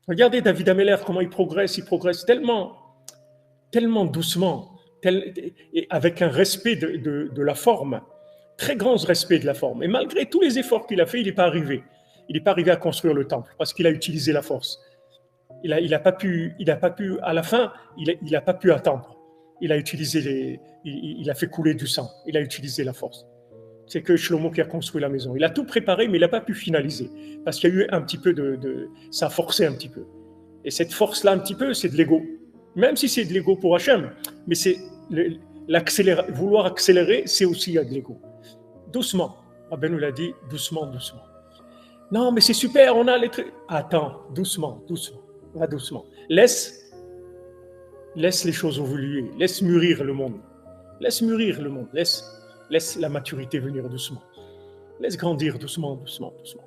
Regardez David Ameller, comment il progresse tellement doucement, et avec un respect de la forme, très grand respect de la forme. Et malgré tous les efforts qu'il a fait, il n'est pas arrivé. Il n'est pas arrivé à construire le temple parce qu'il a utilisé la force. Il a pas pu, à la fin, il a pas pu attendre. Il a utilisé il a fait couler du sang. Il a utilisé la force. C'est que Shlomo qui a construit la maison. Il a tout préparé, mais il n'a pas pu finaliser parce qu'il y a eu un petit peu ça a forcé un petit peu. Et cette force-là, un petit peu, c'est de l'ego. Même si c'est de l'ego pour Hachem, mais c'est vouloir accélérer, c'est aussi de l'ego. Doucement. Rabbeinu nous l'a dit, doucement, doucement. Non, mais c'est super, on a les trucs. Attends, doucement, doucement. Va doucement. Laisse les choses évoluer. Laisse mûrir le monde. Laisse mûrir le monde. Laisse la maturité venir doucement. Laisse grandir doucement, doucement, doucement.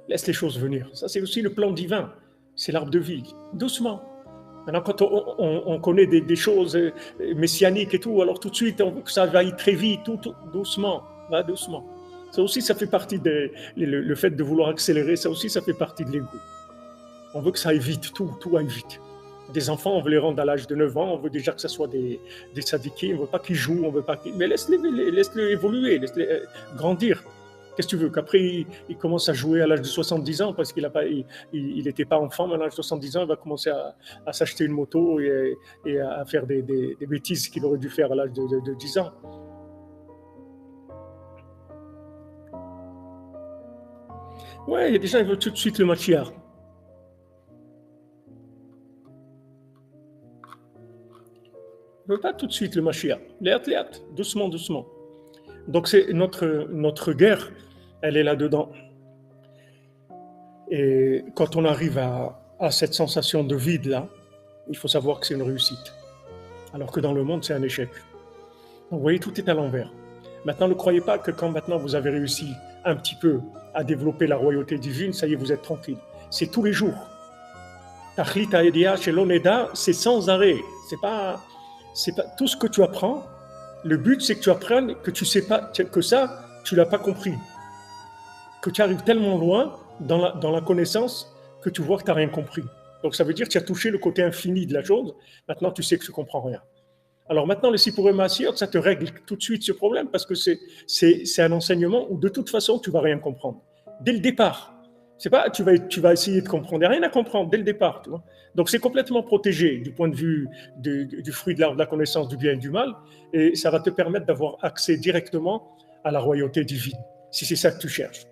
Laisse les choses venir. Ça, c'est aussi le plan divin. C'est l'arbre de vie. Doucement. Maintenant, quand on connaît des choses messianiques et tout, alors tout de suite, on veut que ça aille très vite, tout doucement. Va doucement. Ça aussi, ça fait partie le fait de vouloir accélérer, ça aussi, ça fait partie de l'ego. On veut que ça aille vite, tout aille vite. Des enfants, on veut les rendre à l'âge de 9 ans, on veut déjà que ce soit des sadiqués, on ne veut pas qu'ils jouent, on veut pas qu'ils... Mais laisse-les évoluer, laisse-les grandir. Qu'est-ce que tu veux? Qu'après, il commence à jouer à l'âge de 70 ans parce qu'il n'était pas enfant, mais à l'âge de 70 ans, il va commencer à s'acheter une moto et à faire des bêtises qu'il aurait dû faire à l'âge de 10 ans. Ouais, il y a des gens qui veulent tout de suite le Mashiach. Il ne veut pas tout de suite le Mashiach. Léat, doucement, doucement. Donc c'est notre guerre, elle est là-dedans. Et quand on arrive à cette sensation de vide là, il faut savoir que c'est une réussite. Alors que dans le monde, c'est un échec. Donc vous voyez, tout est à l'envers. Maintenant, ne croyez pas que quand maintenant vous avez réussi un petit peu à développer la royauté divine, ça y est, vous êtes tranquille. C'est tous les jours. Tachlit ha'edia shelo neda, c'est sans arrêt. C'est pas tout ce que tu apprends. Le but, c'est que tu apprennes que tu sais pas, que ça, tu l'as pas compris. Que tu arrives tellement loin dans la connaissance que tu vois que tu n'as rien compris. Donc ça veut dire que tu as touché le côté infini de la chose. Maintenant, tu sais que tu ne comprends rien. Alors maintenant, le Sipurim Maasiyot, ça te règle tout de suite ce problème parce que c'est un enseignement où de toute façon, tu ne vas rien comprendre. Dès le départ. C'est pas tu vas essayer de comprendre. Il n'y a rien à comprendre dès le départ. Tu vois. Donc c'est complètement protégé du point de vue du fruit de l'arbre de la connaissance du bien et du mal. Et ça va te permettre d'avoir accès directement à la royauté divine, si c'est ça que tu cherches.